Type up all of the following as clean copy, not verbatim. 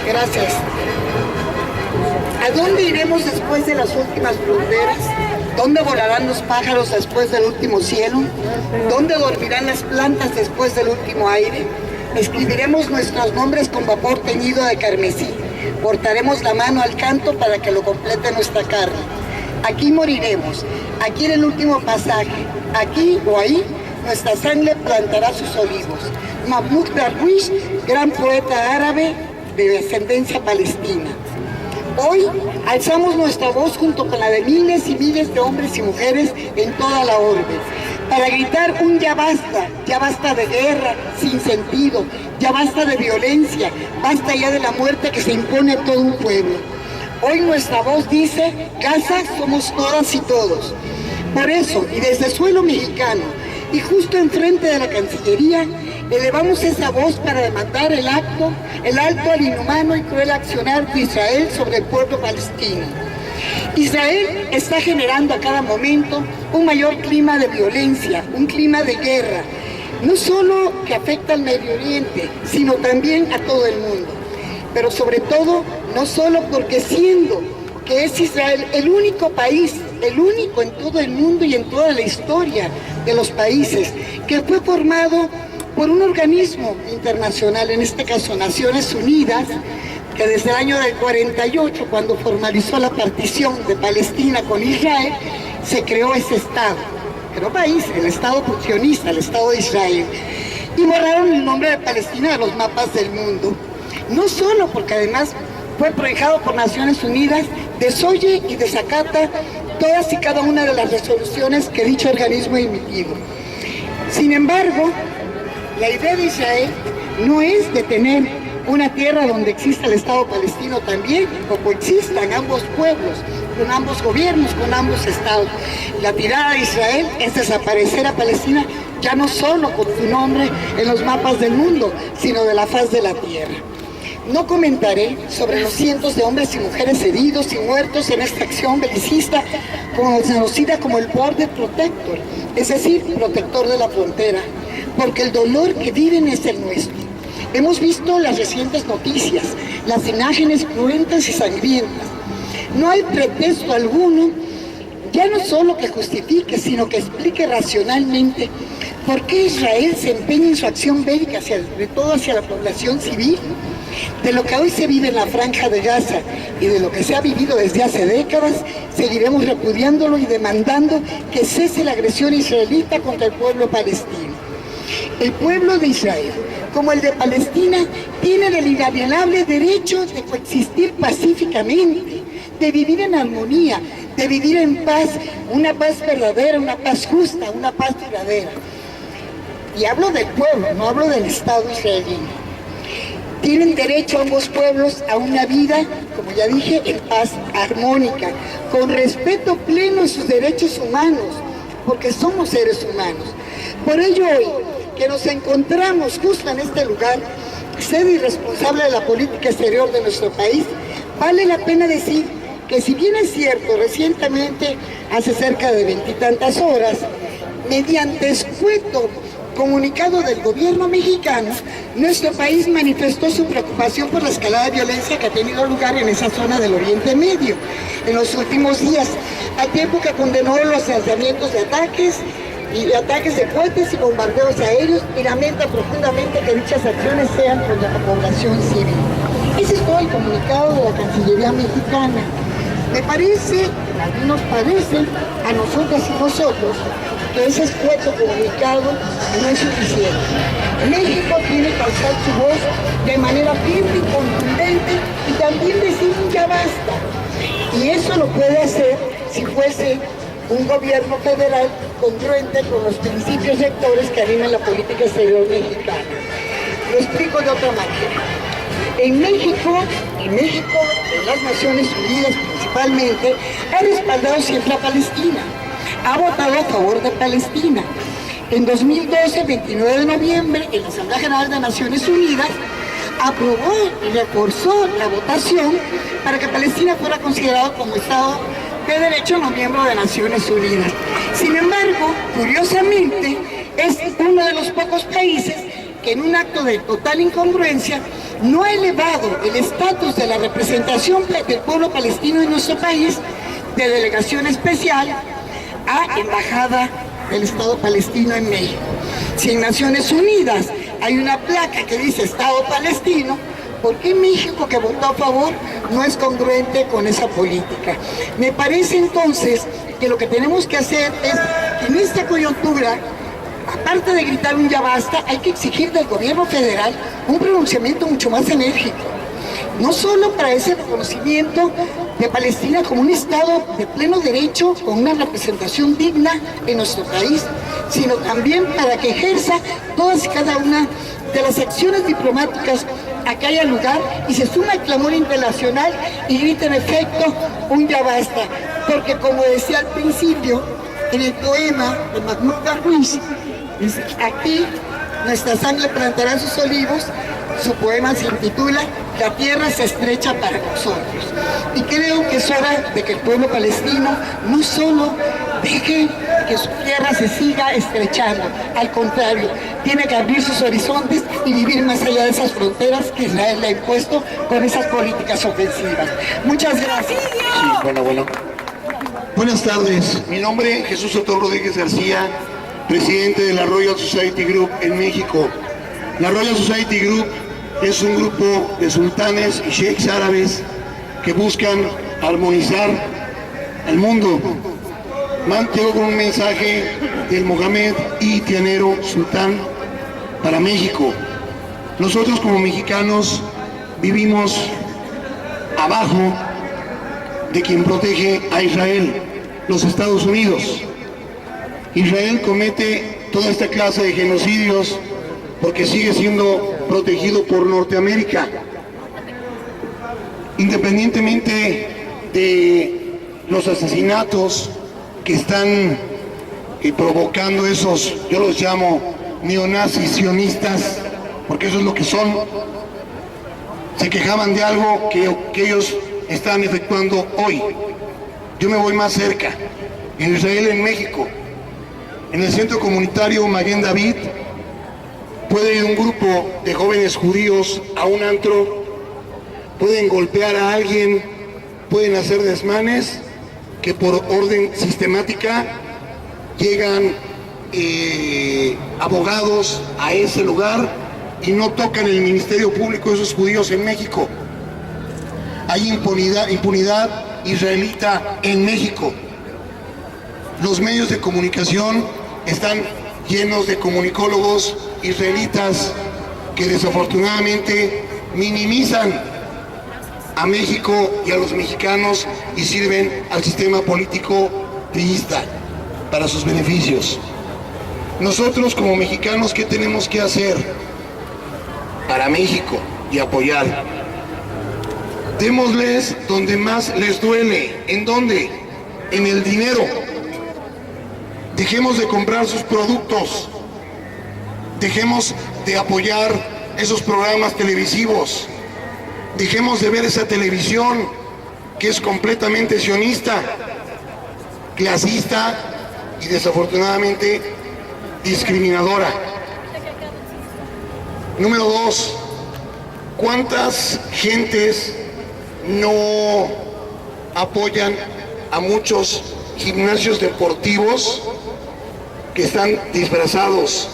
Gracias. ¿A dónde iremos después de las últimas fronteras? ¿Dónde volarán los pájaros después del último cielo? ¿Dónde dormirán las plantas después del último aire? Escribiremos nuestros nombres con vapor teñido de carmesí. Portaremos la mano al canto para que lo complete nuestra carne. Aquí moriremos, aquí en el último pasaje, aquí o ahí, nuestra sangre plantará sus olivos. Mahmoud Darwish, gran poeta árabe de descendencia palestina. Hoy alzamos nuestra voz junto con la de miles y miles de hombres y mujeres en toda la orbe, para gritar un ya basta de guerra sin sentido, ya basta de violencia, basta ya de la muerte que se impone a todo un pueblo. Hoy nuestra voz dice, Gaza somos todas y todos. Por eso, y desde suelo mexicano, y justo enfrente de la Cancillería, elevamos esa voz para demandar el alto al inhumano y cruel accionar de Israel sobre el pueblo palestino. Israel está generando a cada momento un mayor clima de violencia, un clima de guerra, no solo que afecta al Medio Oriente, sino también a todo el mundo. Pero sobre todo, no solo porque siendo que es Israel el único país, el único en todo el mundo y en toda la historia de los países, que fue formado por un organismo internacional, en este caso Naciones Unidas, que desde el año del 48, cuando formalizó la partición de Palestina con Israel, se creó ese Estado, pero país, el Estado sionista, el Estado de Israel, y borraron el nombre de Palestina de los mapas del mundo. No solo porque además fue prohijado por Naciones Unidas, desoye y desacata todas y cada una de las resoluciones que dicho organismo ha emitido. Sin embargo, la idea de Israel no es de tener una tierra donde exista el Estado palestino también, o coexistan ambos pueblos, con ambos gobiernos, con ambos estados. La tirada de Israel es desaparecer a Palestina ya no solo con su nombre en los mapas del mundo, sino de la faz de la tierra. No comentaré sobre los cientos de hombres y mujeres heridos y muertos en esta acción belicista conocida como el Border Protector, es decir, protector de la frontera, porque el dolor que viven es el nuestro. Hemos visto las recientes noticias, las imágenes cruentas y sangrientas. No hay pretexto alguno, ya no solo que justifique, sino que explique racionalmente por qué Israel se empeña en su acción bélica, sobre todo hacia la población civil. De lo que hoy se vive en la Franja de Gaza y de lo que se ha vivido desde hace décadas, seguiremos repudiándolo y demandando que cese la agresión israelita contra el pueblo palestino. El pueblo de Israel, como el de Palestina, tiene el inalienable derecho de coexistir pacíficamente, de vivir en armonía, de vivir en paz, una paz verdadera, una paz justa, una paz duradera. Y hablo del pueblo, no hablo del Estado israelí. Tienen derecho ambos pueblos a una vida, como ya dije, en paz armónica, con respeto pleno a sus derechos humanos, porque somos seres humanos. Por ello hoy, que nos encontramos justo en este lugar, sede irresponsable de la política exterior de nuestro país, vale la pena decir que si bien es cierto, recientemente, hace cerca de 20 y tantas horas, mediante escueto comunicado del gobierno mexicano, nuestro país manifestó su preocupación por la escalada de violencia que ha tenido lugar en esa zona del Oriente Medio en los últimos días, al tiempo que condenó los lanzamientos de ataques de cohetes y bombardeos aéreos y lamenta profundamente que dichas acciones sean contra la población civil. Ese es todo el comunicado de la Cancillería mexicana. Me parece, a mí nos parece, a nosotras y nosotros, que ese esfuerzo comunicado no es suficiente. México tiene que alzar su voz de manera firme y contundente y también decir ya basta. Y eso lo puede hacer si fuese un gobierno federal congruente con los principios rectores que animan la política exterior mexicana. Lo explico de otra manera. En México, las Naciones Unidas principalmente, ha respaldado siempre a Palestina, ha votado a favor de Palestina. En 2012, 29 de noviembre, en la Asamblea General de Naciones Unidas, aprobó y reforzó la votación para que Palestina fuera considerado como Estado de Derecho no miembro de Naciones Unidas. Sin embargo, curiosamente, es uno de los pocos países que en un acto de total incongruencia no ha elevado el estatus de la representación del pueblo palestino en nuestro país de delegación especial a embajada del Estado palestino en México. Si en Naciones Unidas hay una placa que dice Estado palestino, ¿por qué México, que votó a favor, no es congruente con esa política? Me parece entonces que lo que tenemos que hacer es que en esta coyuntura, aparte de gritar un ya basta, hay que exigir del gobierno federal un pronunciamiento mucho más enérgico. No solo para ese reconocimiento de Palestina como un Estado de pleno derecho, con una representación digna en nuestro país, sino también para que ejerza todas y cada una de las acciones diplomáticas a que haya lugar y se suma el clamor internacional y grite en efecto un ya basta. Porque como decía al principio, en el poema de Mahmoud Darwish, dice, aquí nuestra sangre plantará sus olivos. Su poema se intitula La tierra se estrecha para nosotros. Y creo que es hora de que el pueblo palestino no solo deje que su tierra se siga estrechando, al contrario, tiene que abrir sus horizontes y vivir más allá de esas fronteras que Israel le ha impuesto con esas políticas ofensivas. Muchas gracias. Sí, bueno. Buenas tardes, mi nombre es Jesús Soto Rodríguez García, presidente de la Royal Society Group en México. La Royal Society Group es un grupo de sultanes y sheiks árabes que buscan armonizar el mundo. Llego con un mensaje del Mohamed I Tianero Sultán para México. Nosotros como mexicanos vivimos abajo de quien protege a Israel, los Estados Unidos. Israel comete toda esta clase de genocidios porque sigue siendo protegido por Norteamérica. Independientemente de los asesinatos que están provocando esos, yo los llamo neonazis sionistas, porque eso es lo que son, se quejaban de algo que ellos están efectuando hoy. Yo me voy más cerca, en Israel, en México, en el centro comunitario Maguen David, puede ir un grupo de jóvenes judíos a un antro, pueden golpear a alguien, pueden hacer desmanes, que por orden sistemática llegan abogados a ese lugar y no tocan el Ministerio Público de esos judíos en México. Hay impunidad israelita en México. Los medios de comunicación están llenos de comunicólogos israelitas que desafortunadamente minimizan a México y a los mexicanos y sirven al sistema político priista para sus beneficios. Nosotros como mexicanos, ¿qué tenemos que hacer para México y apoyar? Démosles donde más les duele. ¿En dónde? En el dinero. Dejemos de comprar sus productos. Dejemos de apoyar esos programas televisivos. Dejemos de ver esa televisión que es completamente sionista, clasista y desafortunadamente discriminadora. Número 2, ¿cuántas gentes no apoyan a muchos gimnasios deportivos que están disfrazados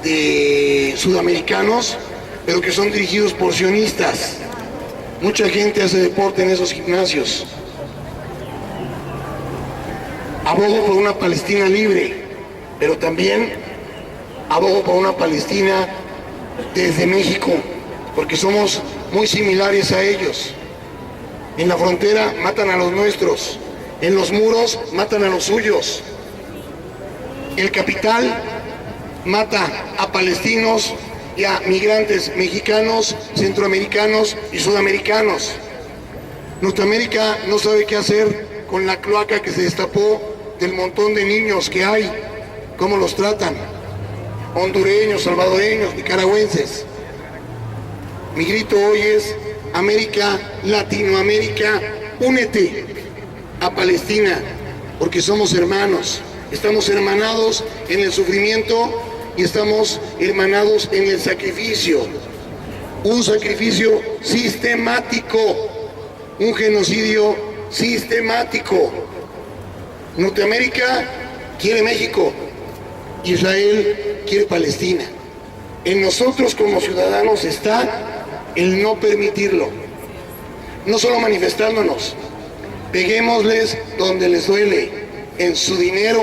de sudamericanos, pero que son dirigidos por sionistas? Mucha gente hace deporte en esos gimnasios. Abogo por una Palestina libre, pero también abogo por una Palestina desde México, porque somos muy similares a ellos. En la frontera matan a los nuestros, en los muros matan a los suyos. El capital mata a palestinos y a migrantes mexicanos, centroamericanos y sudamericanos. Norteamérica no sabe qué hacer con la cloaca que se destapó del montón de niños que hay, cómo los tratan, hondureños, salvadoreños, nicaragüenses. Mi grito hoy es: América, Latinoamérica, únete a Palestina, porque somos hermanos, estamos hermanados en el sufrimiento y estamos hermanados en el sacrificio. Un sacrificio sistemático, un genocidio sistemático. Norteamérica quiere México, Israel quiere Palestina. En nosotros como ciudadanos está el no permitirlo. No solo manifestándonos, peguémosles donde les duele, en su dinero.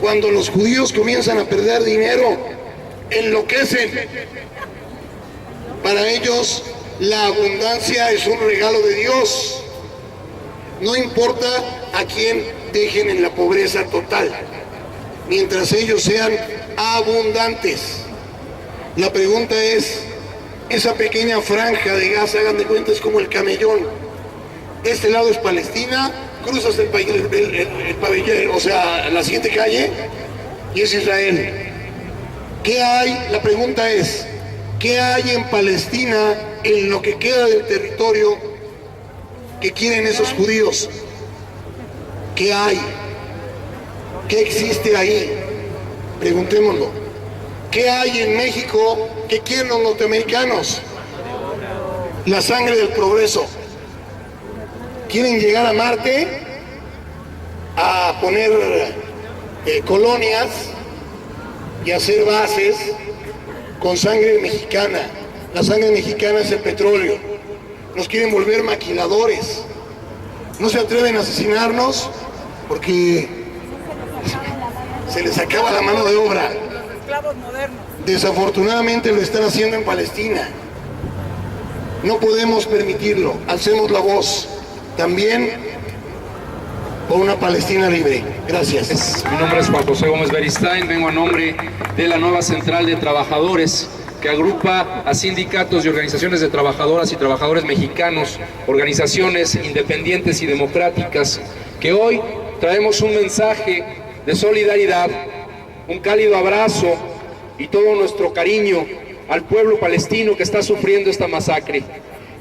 Cuando los judíos comienzan a perder dinero, enloquecen. Para ellos la abundancia es un regalo de Dios. No importa a quién dejen en la pobreza total, mientras ellos sean abundantes. La pregunta es, esa pequeña franja de Gaza, hagan de cuenta, es como el camellón. Este lado es Palestina, cruzas el pabellón, o sea, la siguiente calle, y es Israel. ¿Qué hay? La pregunta es, ¿qué hay en Palestina, en lo que queda del territorio que quieren esos judíos? ¿Qué hay? ¿Qué existe ahí? Preguntémoslo. ¿Qué hay en México que quieren los norteamericanos? La sangre del progreso. Quieren llegar a Marte, a poner colonias y hacer bases con sangre mexicana. La sangre mexicana es el petróleo. Nos quieren volver maquiladores. No se atreven a asesinarnos porque se les acaba la mano de obra. Desafortunadamente lo están haciendo en Palestina. No podemos permitirlo. Alcemos la voz también por una Palestina libre. Gracias. Mi nombre es Juan José Gómez Beristain, vengo a nombre de la nueva Central de Trabajadores, que agrupa a sindicatos y organizaciones de trabajadoras y trabajadores mexicanos, organizaciones independientes y democráticas, que hoy traemos un mensaje de solidaridad, un cálido abrazo y todo nuestro cariño al pueblo palestino que está sufriendo esta masacre.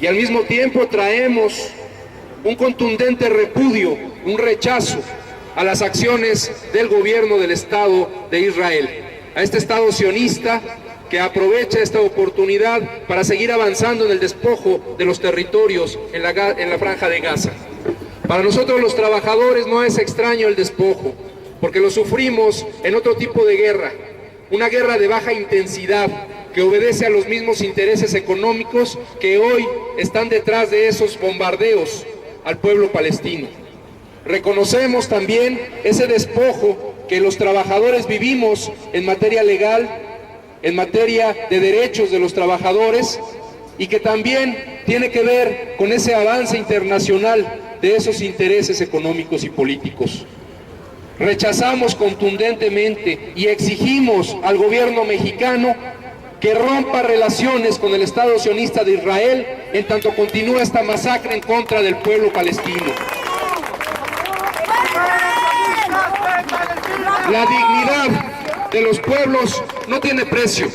Y al mismo tiempo traemos un contundente repudio, un rechazo a las acciones del gobierno del Estado de Israel, a este Estado sionista que aprovecha esta oportunidad para seguir avanzando en el despojo de los territorios en la franja de Gaza. Para nosotros los trabajadores no es extraño el despojo, porque lo sufrimos en otro tipo de guerra, una guerra de baja intensidad que obedece a los mismos intereses económicos que hoy están detrás de esos bombardeos al pueblo palestino. Reconocemos también ese despojo que los trabajadores vivimos en materia legal, en materia de derechos de los trabajadores, y que también tiene que ver con ese avance internacional de esos intereses económicos y políticos. Rechazamos contundentemente y exigimos al gobierno mexicano que rompa relaciones con el Estado sionista de Israel en tanto continúa esta masacre en contra del pueblo palestino. La dignidad de los pueblos no tiene precio.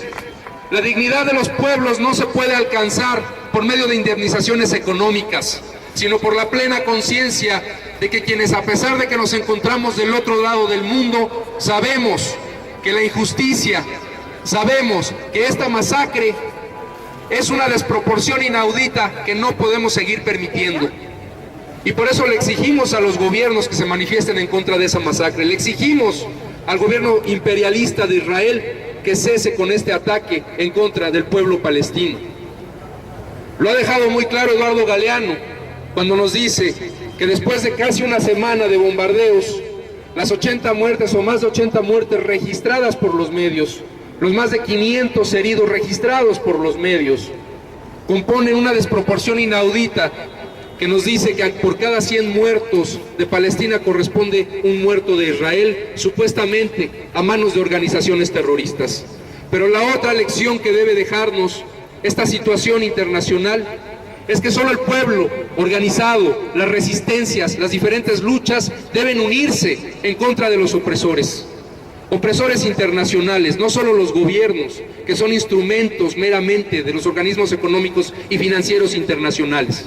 La dignidad de los pueblos no se puede alcanzar por medio de indemnizaciones económicas, sino por la plena conciencia de que quienes, a pesar de que nos encontramos del otro lado del mundo, sabemos que la injusticia, sabemos que esta masacre es una desproporción inaudita que no podemos seguir permitiendo. Y por eso le exigimos a los gobiernos que se manifiesten en contra de esa masacre. Le exigimos al gobierno imperialista de Israel que cese con este ataque en contra del pueblo palestino. Lo ha dejado muy claro Eduardo Galeano cuando nos dice que después de casi una semana de bombardeos, las 80 muertes o más de 80 muertes registradas por los medios, los más de 500 heridos registrados por los medios, componen una desproporción inaudita que nos dice que por cada 100 muertos de Palestina corresponde un muerto de Israel, supuestamente a manos de organizaciones terroristas. Pero la otra lección que debe dejarnos esta situación internacional es que solo el pueblo organizado, las resistencias, las diferentes luchas deben unirse en contra de los opresores. Opresores internacionales, no solo los gobiernos, que son instrumentos meramente de los organismos económicos y financieros internacionales.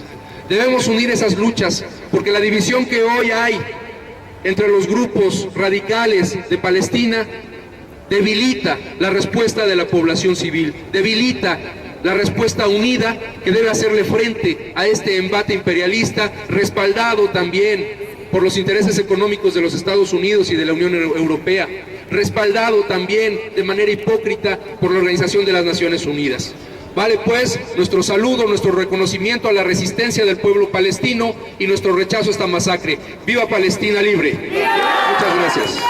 Debemos unir esas luchas, porque la división que hoy hay entre los grupos radicales de Palestina debilita la respuesta de la población civil, debilita la respuesta unida que debe hacerle frente a este embate imperialista, respaldado también por los intereses económicos de los Estados Unidos y de la Unión Europea, respaldado también de manera hipócrita por la Organización de las Naciones Unidas. Vale pues nuestro saludo, nuestro reconocimiento a la resistencia del pueblo palestino y nuestro rechazo a esta masacre. ¡Viva Palestina libre! Muchas gracias.